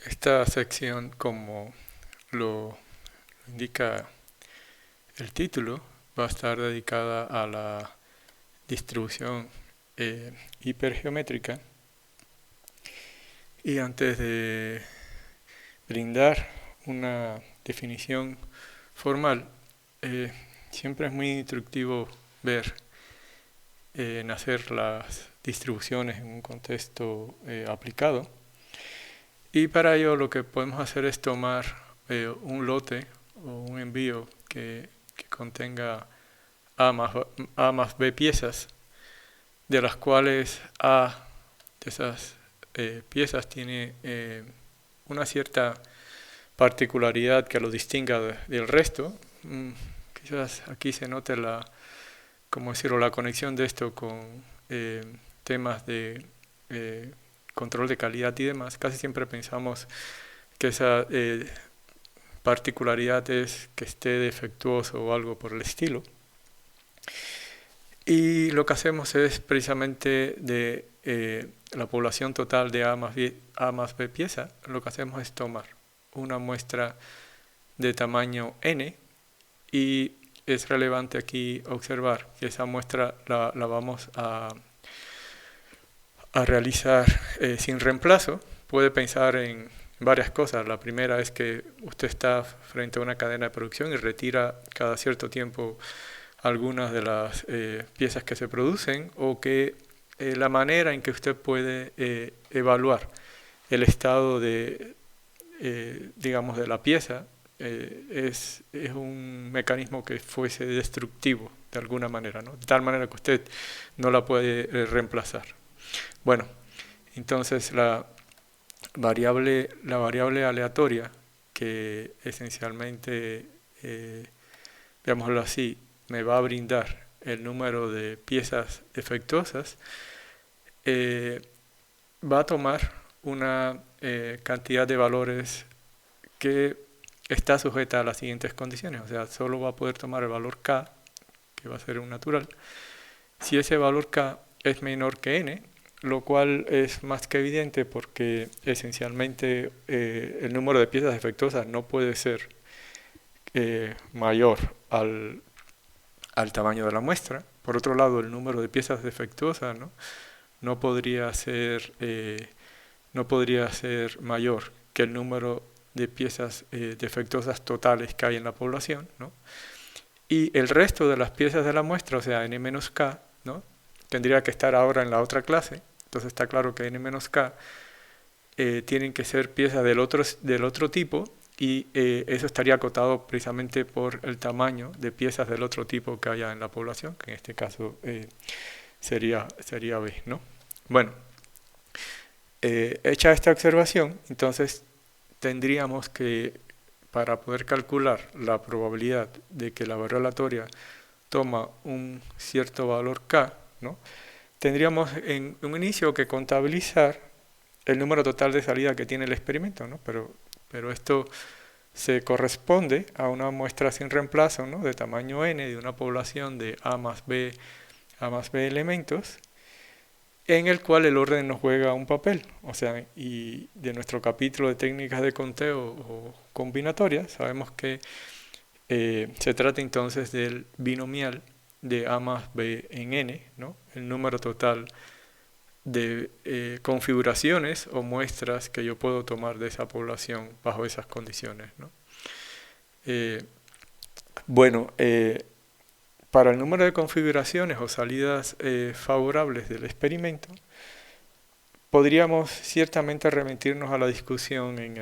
Esta sección, como lo indica el título, va a estar dedicada a la distribución hipergeométrica. Y antes de brindar una definición formal, siempre es muy instructivo ver nacer las distribuciones en un contexto aplicado. Y para ello lo que podemos hacer es tomar un lote o un envío que contenga A más B piezas, de las cuales A de esas piezas tiene una cierta particularidad que lo distinga del resto. Quizás aquí se note como decirlo, la conexión de esto con temas de control de calidad y demás. Casi siempre pensamos que esa particularidad es que esté defectuoso o algo por el estilo. Y lo que hacemos es precisamente de la población total de A más B pieza, lo que hacemos es tomar una muestra de tamaño n, y es relevante aquí observar que esa muestra la vamos a realizar sin reemplazo. Puede pensar en varias cosas. La primera es que usted está frente a una cadena de producción y retira cada cierto tiempo algunas de las piezas que se producen, o que la manera en que usted puede evaluar el estado de, digamos, de la pieza es un mecanismo que fuese destructivo de alguna manera, ¿no? De tal manera que usted no la puede reemplazar. Bueno, entonces la variable aleatoria, que esencialmente, digámoslo así, me va a brindar el número de piezas defectuosas, va a tomar una cantidad de valores que está sujeta a las siguientes condiciones. O sea, solo va a poder tomar el valor k, que va a ser un natural, si ese valor k es menor que n, lo cual es más que evidente porque esencialmente el número de piezas defectuosas no puede ser mayor al tamaño de la muestra. Por otro lado, el número de piezas defectuosas no podría ser mayor que el número de piezas defectuosas totales que hay en la población, ¿no? Y el resto de las piezas de la muestra, o sea, n-k, ¿no?, tendría que estar ahora en la otra clase. Entonces está claro que n-k tienen que ser piezas del otro tipo, y eso estaría acotado precisamente por el tamaño de piezas del otro tipo que haya en la población, que en este caso sería B, ¿no? Bueno, hecha esta observación, entonces tendríamos que, para poder calcular la probabilidad de que la variable aleatoria toma un cierto valor k, ¿no?, tendríamos en un inicio que contabilizar el número total de salida que tiene el experimento, ¿no? Pero esto se corresponde a una muestra sin reemplazo, ¿no?, de tamaño n, de una población de A más B elementos, en el cual el orden nos juega un papel. O sea, y de nuestro capítulo de técnicas de conteo o combinatorias, sabemos que se trata entonces del binomial de A más B en n, ¿no?, el número total de configuraciones o muestras que yo puedo tomar de esa población bajo esas condiciones, ¿no? Bueno, para el número de configuraciones o salidas favorables del experimento, podríamos ciertamente remitirnos a la discusión en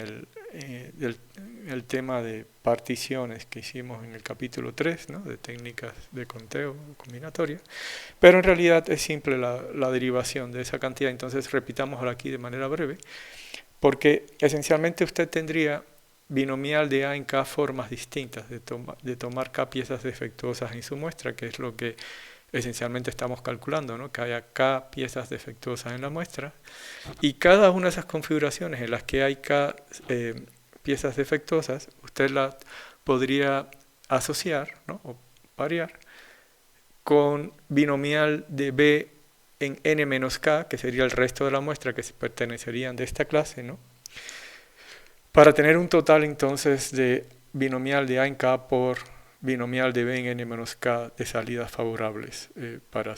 el tema de particiones que hicimos en el capítulo 3, ¿no?, de técnicas de conteo combinatoria, pero en realidad es simple la derivación de esa cantidad. Entonces repitámoslo aquí de manera breve, porque esencialmente usted tendría binomial de A en K formas distintas de tomar K piezas defectuosas en su muestra, que es lo que esencialmente estamos calculando, ¿no?, que haya K piezas defectuosas en la muestra, y cada una de esas configuraciones en las que hay K piezas defectuosas, usted las podría asociar, ¿no?, o variar con binomial de B en n-k, que sería el resto de la muestra que pertenecerían de esta clase, ¿no?, Para tener un total entonces de binomial de A en K por binomial de B en N menos K de salidas favorables para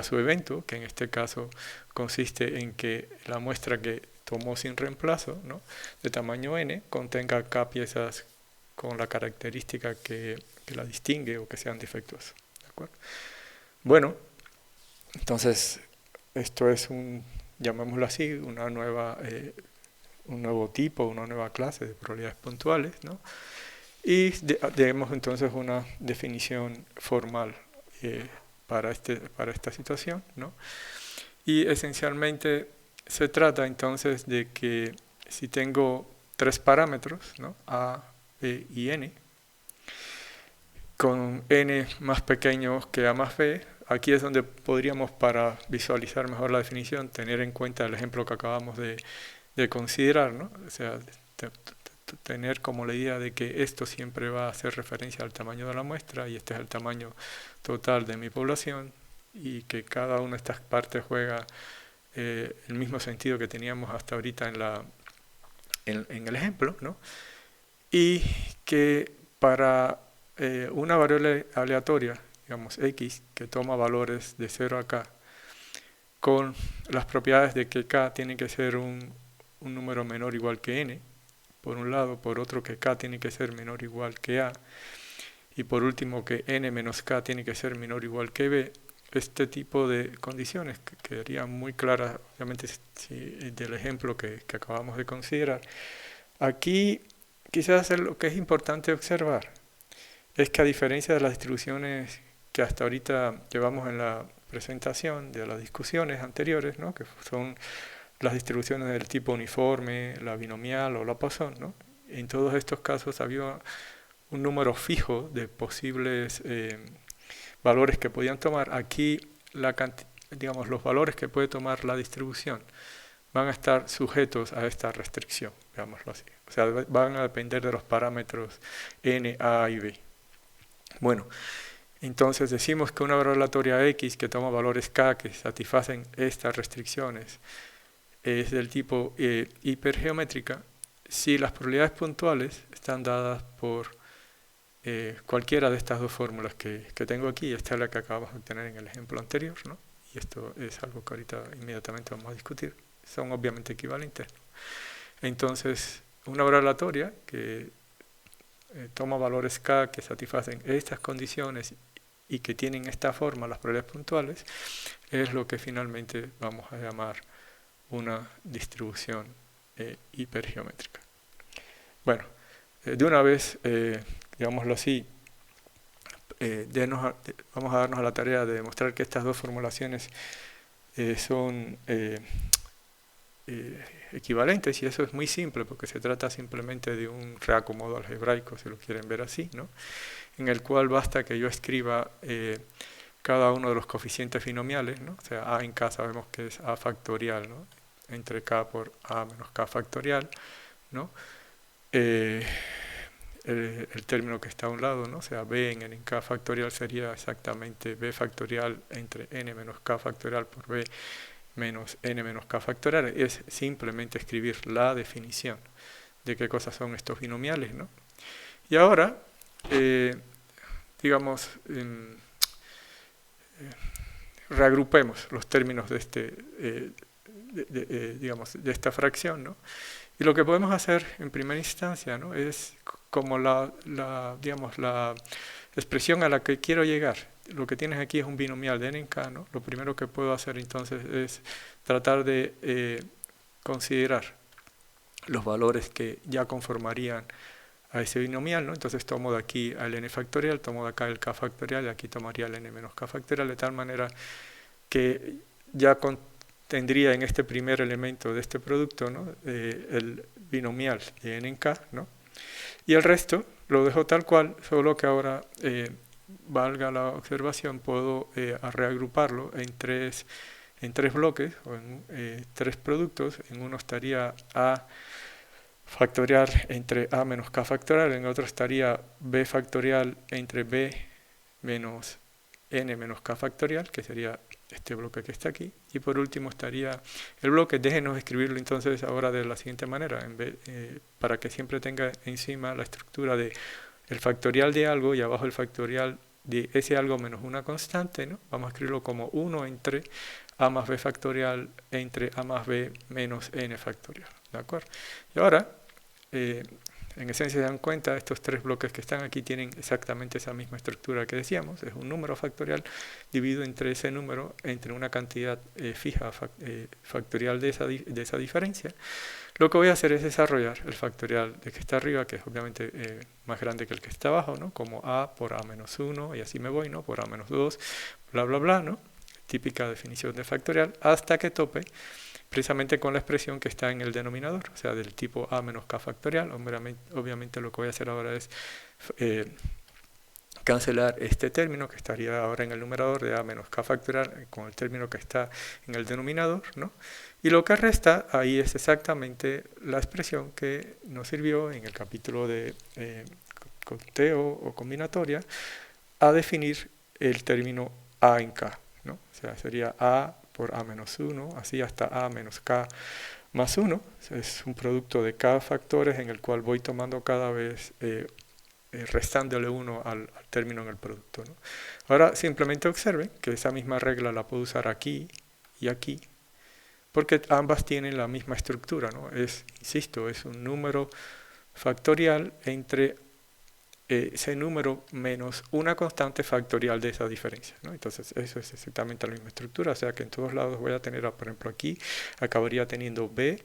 su evento, que en este caso consiste en que la muestra que tomó sin reemplazo, ¿no?, de tamaño N, contenga K piezas con la característica que la distingue o que sean defectuosas. ¿De acuerdo? Bueno, entonces esto es llamémoslo así, un nuevo tipo, una nueva clase de probabilidades puntuales, ¿no? Y demos entonces una definición formal para esta situación, ¿no? Y esencialmente se trata entonces de que si tengo tres parámetros, ¿no?, A, B y N, con N más pequeño que A más B, aquí es donde podríamos, para visualizar mejor la definición, tener en cuenta el ejemplo que acabamos de considerar, ¿no? O sea, tener como la idea de que esto siempre va a hacer referencia al tamaño de la muestra y este es el tamaño total de mi población y que cada una de estas partes juega el mismo sentido que teníamos hasta ahorita en el ejemplo, ¿no? Y que para una variable aleatoria, digamos x, que toma valores de 0 a k, con las propiedades de que k tiene que ser un número menor o igual que n, por un lado, por otro que k tiene que ser menor o igual que a, y por último que n menos k tiene que ser menor o igual que b, este tipo de condiciones que quedarían muy claras, obviamente, del ejemplo que acabamos de considerar. Aquí quizás lo que es importante observar es que, a diferencia de las distribuciones que hasta ahorita llevamos en la presentación, de las discusiones anteriores, ¿no?, que son las distribuciones del tipo uniforme, la binomial o la Poisson, ¿no?, en todos estos casos había un número fijo de posibles valores que podían tomar. Aquí los valores que puede tomar la distribución van a estar sujetos a esta restricción, digámoslo así. O sea, van a depender de los parámetros n, a y b. Bueno, entonces decimos que una variable aleatoria x que toma valores k que satisfacen estas restricciones es del tipo hipergeométrica si las probabilidades puntuales están dadas por cualquiera de estas dos fórmulas que tengo aquí. Esta es la que acabamos de obtener en el ejemplo anterior, ¿no? Y esto es algo que ahorita inmediatamente vamos a discutir. Son obviamente equivalentes, ¿no? Entonces, una variable aleatoria que toma valores k que satisfacen estas condiciones y que tienen esta forma, las probabilidades puntuales, es lo que finalmente vamos a llamar una distribución hipergeométrica. Bueno, de una vez, digámoslo así, vamos a darnos a la tarea de demostrar que estas dos formulaciones son equivalentes, y eso es muy simple porque se trata simplemente de un reacomodo algebraico, si lo quieren ver así, ¿no?, en el cual basta que yo escriba cada uno de los coeficientes binomiales, ¿no? O sea, a en k sabemos que es a factorial, ¿no?, entre k por a menos k factorial, ¿no? El término que está a un lado, ¿no? O sea, b en n en k factorial sería exactamente b factorial entre n menos k factorial por b menos n menos k factorial. Es simplemente escribir la definición de qué cosas son estos binomiales, ¿no? Y ahora, digamos, reagrupemos los términos de de esta fracción, ¿no? Y lo que podemos hacer en primera instancia, ¿no?, es como la expresión a la que quiero llegar. Lo que tienes aquí es un binomial de n en k, ¿no? Lo primero que puedo hacer entonces es tratar de considerar los valores que ya conformarían a ese binomial, ¿no? Entonces tomo de aquí al n factorial, tomo de acá el k factorial y aquí tomaría el n menos k factorial, de tal manera que ya tendría en este primer elemento de este producto, ¿no?, el binomial de n en k, ¿no? Y el resto lo dejo tal cual, solo que ahora, valga la observación, puedo reagruparlo en tres bloques o en tres productos. En uno estaría a factorial entre a menos k factorial, en otro estaría b factorial entre b menos n menos k factorial, que sería este bloque que está aquí. Y por último estaría el bloque, déjenos escribirlo entonces ahora de la siguiente manera, para que siempre tenga encima la estructura de el factorial de algo y abajo el factorial de ese algo menos una constante, ¿no? Vamos a escribirlo como 1 entre a más b factorial entre a más b menos n factorial, ¿de acuerdo? Y ahora, en esencia se dan cuenta, estos tres bloques que están aquí tienen exactamente esa misma estructura que decíamos, es un número factorial dividido entre ese número, entre una cantidad fija factorial de esa diferencia. Lo que voy a hacer es desarrollar el factorial de que está arriba, que es obviamente más grande que el que está abajo, ¿no? Como a por a menos 1, y así me voy, ¿no? Por a menos 2, bla, bla, bla, ¿no? Típica definición de factorial, hasta que tope precisamente con la expresión que está en el denominador, o sea, del tipo a menos k factorial. Obviamente lo que voy a hacer ahora es cancelar este término que estaría ahora en el numerador de a menos k factorial con el término que está en el denominador, ¿no? Y lo que resta ahí es exactamente la expresión que nos sirvió en el capítulo de conteo o combinatoria a definir el término a en k, ¿no? O sea, sería a por a menos 1, así hasta a menos k más 1. Es un producto de k factores en el cual voy tomando cada vez, restándole 1 al término en el producto, ¿no? Ahora simplemente observen que esa misma regla la puedo usar aquí y aquí, porque ambas tienen la misma estructura, ¿no? Insisto, es un número factorial entre ese número menos una constante factorial de esa diferencia, ¿no? Entonces eso es exactamente la misma estructura, o sea que en todos lados voy a tener, por ejemplo aquí, acabaría teniendo b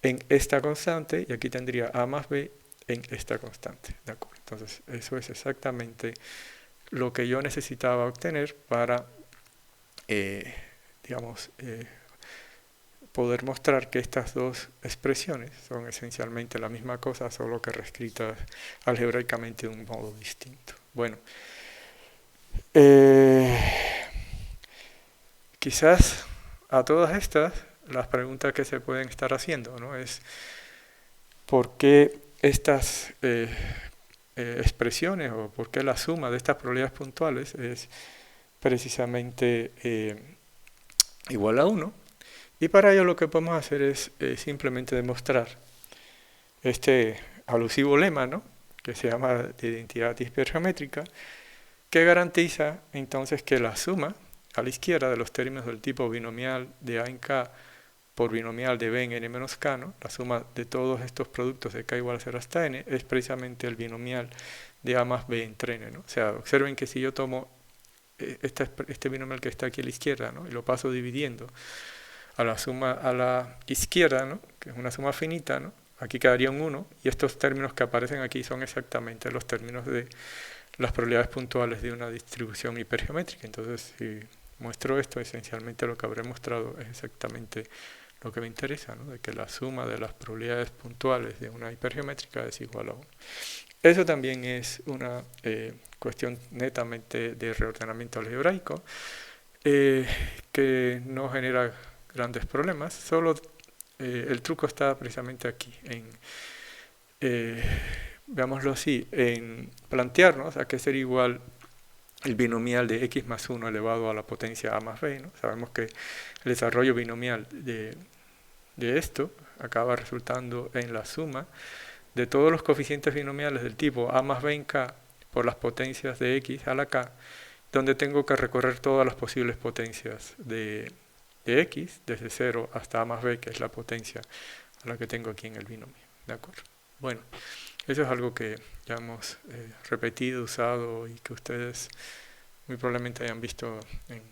en esta constante y aquí tendría a más b en esta constante, ¿de acuerdo? Entonces eso es exactamente lo que yo necesitaba obtener para, digamos, poder mostrar que estas dos expresiones son esencialmente la misma cosa, solo que reescritas algebraicamente de un modo distinto. Bueno, quizás a todas estas, las preguntas que se pueden estar haciendo, ¿no? Es ¿por qué estas expresiones o por qué la suma de estas probabilidades puntuales es precisamente igual a 1? Y para ello lo que podemos hacer es simplemente demostrar este alusivo lema, ¿no? Que se llama de identidad hipergeométrica, que garantiza entonces que la suma a la izquierda de los términos del tipo binomial de a en k por binomial de b en n menos k, ¿no? La suma de todos estos productos de k igual a 0 hasta n es precisamente el binomial de a más b entre n, ¿no? O sea, observen que si yo tomo este binomial que está aquí a la izquierda, ¿no? Y lo paso dividiendo a la suma a la izquierda, ¿no? Que es una suma finita, ¿no? Aquí quedaría un 1, y estos términos que aparecen aquí son exactamente los términos de las probabilidades puntuales de una distribución hipergeométrica. Entonces, si muestro esto, esencialmente lo que habré mostrado es exactamente lo que me interesa, ¿no? De que la suma de las probabilidades puntuales de una hipergeométrica es igual a 1. Eso también es una cuestión netamente de reordenamiento algebraico, que no genera grandes problemas, solo el truco está precisamente aquí, veámoslo así, en plantearnos a qué sería igual el binomial de x más 1 elevado a la potencia a más b, ¿no? Sabemos que el desarrollo binomial de esto acaba resultando en la suma de todos los coeficientes binomiales del tipo a más b en k por las potencias de x a la k, donde tengo que recorrer todas las posibles potencias de x, desde 0 hasta a más b, que es la potencia a la que tengo aquí en el binomio, ¿de acuerdo? Bueno, eso es algo que ya hemos repetido, usado y que ustedes muy probablemente hayan visto en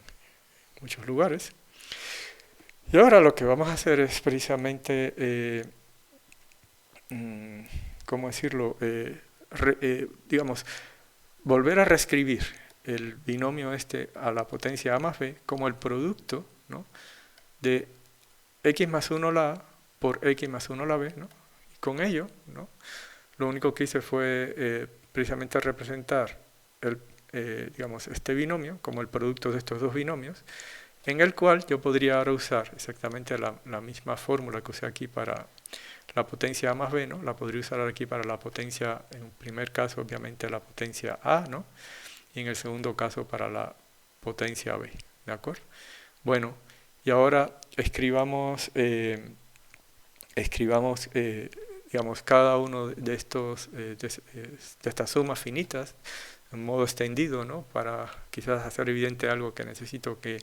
muchos lugares. Y ahora lo que vamos a hacer es precisamente, ¿cómo decirlo? Digamos, volver a reescribir el binomio este a la potencia a más b como el producto, ¿no? De x más 1 la a por x más 1 la b, ¿no? Y con ello, ¿no? Lo único que hice fue precisamente representar digamos, este binomio como el producto de estos dos binomios, en el cual yo podría ahora usar exactamente la misma fórmula que usé aquí para la potencia a más b, ¿no? La podría usar aquí para la potencia, en un primer caso obviamente la potencia a, ¿no? Y en el segundo caso para la potencia b, ¿de acuerdo? Bueno, y ahora escribamos digamos, cada uno de estas sumas finitas en modo extendido, ¿no? Para quizás hacer evidente algo que necesito que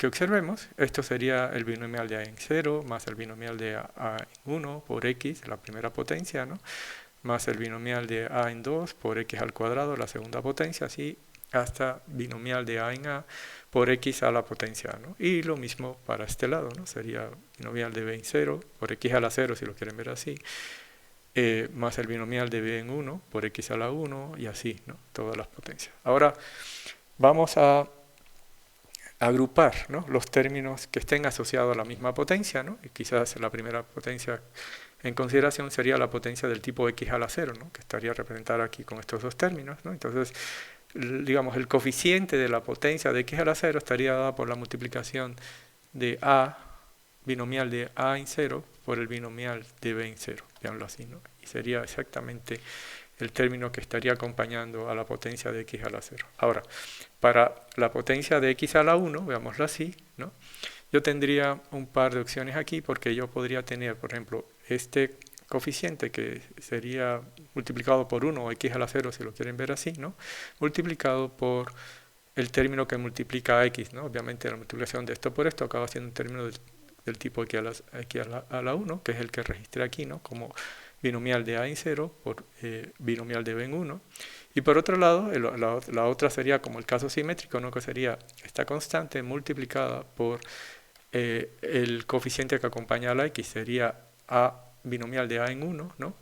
observemos. Esto sería el binomial de a en 0 más el binomial de a en 1 por x, la primera potencia, ¿no? Más el binomial de a en 2 por x al cuadrado, la segunda potencia, así hasta binomial de a en a por x a la potencia, ¿no? Y lo mismo para este lado, ¿no? Sería binomial de b en 0 por x a la 0, si lo quieren ver así, más el binomial de b en 1 por x a la 1 y así, ¿no? Todas las potencias. Ahora vamos a agrupar, ¿no? Los términos que estén asociados a la misma potencia, ¿no? Y quizás la primera potencia en consideración sería la potencia del tipo x a la 0, ¿no? Que estaría representada aquí con estos dos términos, ¿no? Entonces, digamos, el coeficiente de la potencia de x a la 0 estaría dada por la multiplicación de a, binomial de a en 0, por el binomial de b en 0, veanlo así, ¿no? Y sería exactamente el término que estaría acompañando a la potencia de x a la 0. Ahora, para la potencia de x a la 1, veámoslo así, ¿no? Yo tendría un par de opciones aquí porque yo podría tener, por ejemplo, este coeficiente que sería multiplicado por 1 o x a la 0, si lo quieren ver así, ¿no? Multiplicado por el término que multiplica a x, ¿no? Obviamente la multiplicación de esto por esto acaba siendo un término del tipo x a la 1, que es el que registré aquí, ¿no? Como binomial de a en 0 por binomial de b en 1. Y por otro lado, la otra sería como el caso simétrico, ¿no? Que sería esta constante multiplicada por el coeficiente que acompaña a la x, sería a binomial de a en 1, ¿no?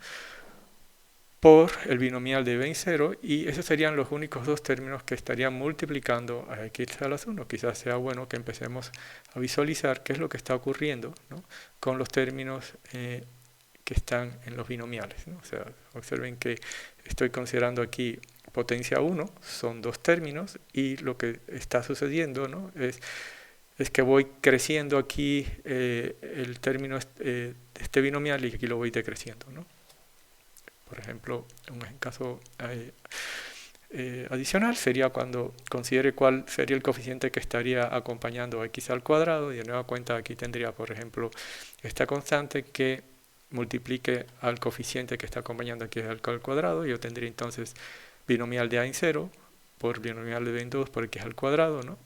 Por el binomial de b en 0, y esos serían los únicos dos términos que estarían multiplicando a x a la 1. Quizás sea bueno que empecemos a visualizar qué es lo que está ocurriendo, ¿no? Con los términos que están en los binomiales, ¿no? O sea, observen que estoy considerando aquí potencia 1, son dos términos, y lo que está sucediendo, ¿no? es que voy creciendo aquí el término de este binomial y aquí lo voy decreciendo, ¿no? Por ejemplo, un caso adicional sería cuando considere cuál sería el coeficiente que estaría acompañando a x al cuadrado, y de nueva cuenta aquí tendría, por ejemplo, esta constante que multiplique al coeficiente que está acompañando a x al cuadrado, y yo tendría entonces binomial de a en 0 por binomial de b en 2 por x al cuadrado, ¿no?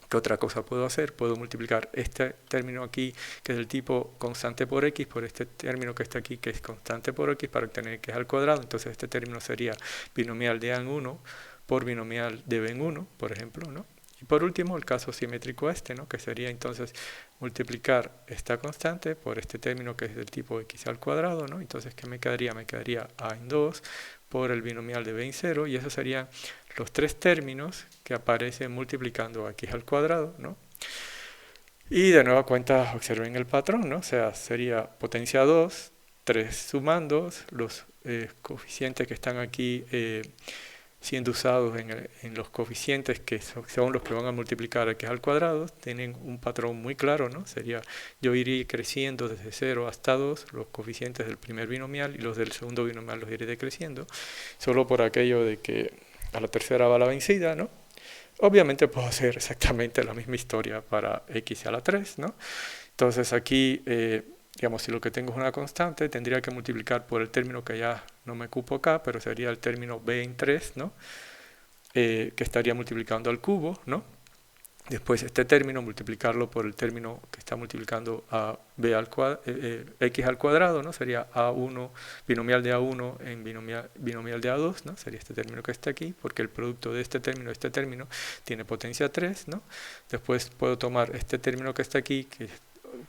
¿Qué otra cosa puedo hacer? Puedo multiplicar este término aquí, que es del tipo constante por x, por este término que está aquí, que es constante por x, para obtener x al cuadrado. Entonces este término sería binomial de a en 1 por binomial de b en 1, por ejemplo, ¿no? Y por último, el caso simétrico este, ¿no? Que sería entonces multiplicar esta constante por este término que es del tipo x al cuadrado, ¿no? Entonces, ¿qué me quedaría? Me quedaría a en 2 por el binomial de b en 0, y esos serían los tres términos que aparecen multiplicando a x al cuadrado, ¿no? Y de nueva cuenta observen el patrón, ¿no? O sea, sería potencia 2, 3 sumandos, los coeficientes que están aquí siendo usados en los coeficientes que son los que van a multiplicar a x al cuadrado, tienen un patrón muy claro, ¿no? Sería, yo iría creciendo desde 0 hasta 2, los coeficientes del primer binomial, y los del segundo binomial los iré decreciendo, solo por aquello de que a la tercera va la vencida, ¿no? Obviamente puedo hacer exactamente la misma historia para x a la 3, ¿no? Entonces aquí, digamos, si lo que tengo es una constante, tendría que multiplicar por el término que ya no me cupo acá, pero sería el término b en 3, ¿no? Que estaría multiplicando al cubo, ¿no? Después este término multiplicarlo por el término que está multiplicando a x al cuadrado, ¿no? Sería a1, binomial de a1 en binomial de a2, ¿no? Sería este término que está aquí, porque el producto de este término tiene potencia 3, ¿no? Después puedo tomar este término que está aquí, que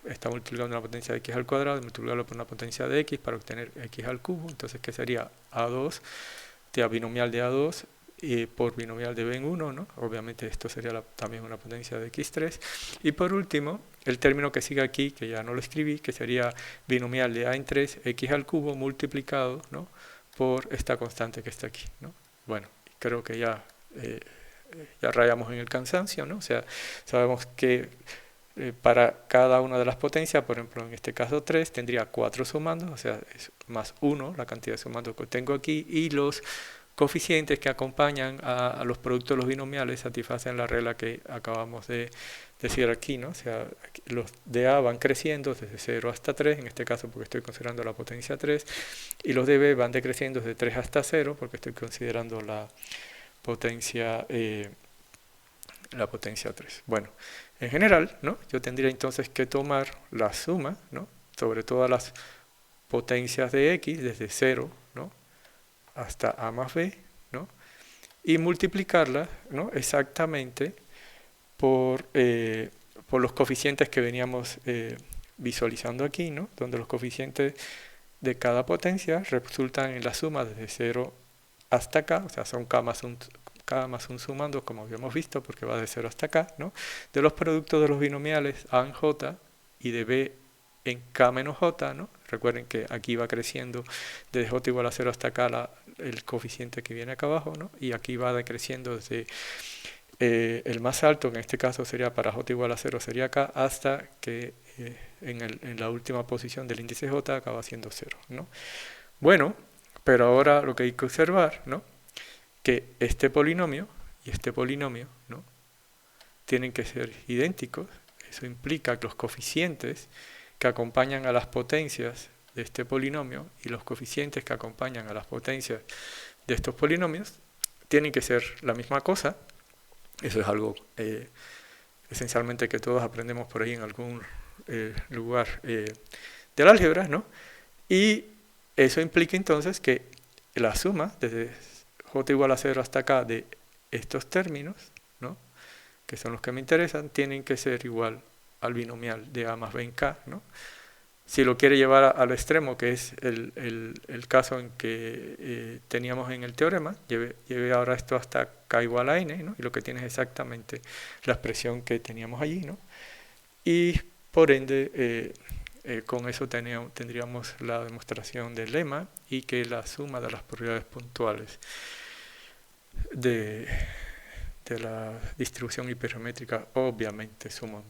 está multiplicando la potencia de x al cuadrado, y multiplicarlo por una potencia de x para obtener x al cubo. Entonces, ¿qué sería? a2 de binomial de a2 por binomial de b en 1, ¿no? Obviamente esto sería también una potencia de x3. Y por último, el término que sigue aquí, que ya no lo escribí, que sería binomial de a en 3, x al cubo multiplicado, ¿no? Por esta constante que está aquí, ¿no? Bueno, creo que ya rayamos en el cansancio, ¿no? O sea, sabemos que para cada una de las potencias, por ejemplo en este caso 3, tendría 4 sumandos, o sea, es más 1 la cantidad de sumandos que tengo aquí, y los coeficientes que acompañan a los productos de los binomiales satisfacen la regla que acabamos de decir aquí, ¿no? O sea, los de A van creciendo desde 0 hasta 3, en este caso porque estoy considerando la potencia 3, y los de B van decreciendo desde 3 hasta 0 porque estoy considerando potencia, la potencia 3. Bueno, en general, ¿no? Yo tendría entonces que tomar la suma, ¿no? Sobre todas las potencias de X desde 0, ¿no? Hasta A más B, ¿no? Y multiplicarla, ¿no? Exactamente por los coeficientes que veníamos visualizando aquí, ¿no? Donde los coeficientes de cada potencia resultan en la suma desde 0 hasta acá, o sea, son K más 1 sumando, como habíamos visto, porque va de 0 hasta acá, ¿no? De los productos de los binomiales A en J y de B en K menos J, ¿no? Recuerden que aquí va creciendo desde J igual a 0 hasta acá el coeficiente que viene acá abajo, ¿no? Y aquí va decreciendo desde el más alto, que en este caso sería para J igual a 0, sería acá, hasta que en la última posición del índice J acaba siendo 0, ¿no? Bueno, pero ahora lo que hay que observar, ¿no? Que este polinomio y este polinomio, ¿no? Tienen que ser idénticos. Eso implica que los coeficientes que acompañan a las potencias de este polinomio y los coeficientes que acompañan a las potencias de estos polinomios tienen que ser la misma cosa. Eso es algo esencialmente que todos aprendemos por ahí en algún lugar del álgebra, ¿no? Y eso implica entonces que la suma desde J igual a 0 hasta acá de estos términos, ¿no? Que son los que me interesan, tienen que ser igual al binomial de A más B en K, ¿no? Si lo quiere llevar al extremo, que es el caso en que teníamos en el teorema, lleve ahora esto hasta K igual a N, ¿no? Y lo que tiene es exactamente la expresión que teníamos allí, ¿no? Y por ende, con eso tendríamos la demostración del lema y que la suma de las propiedades puntuales de la distribución hipergeométrica obviamente suman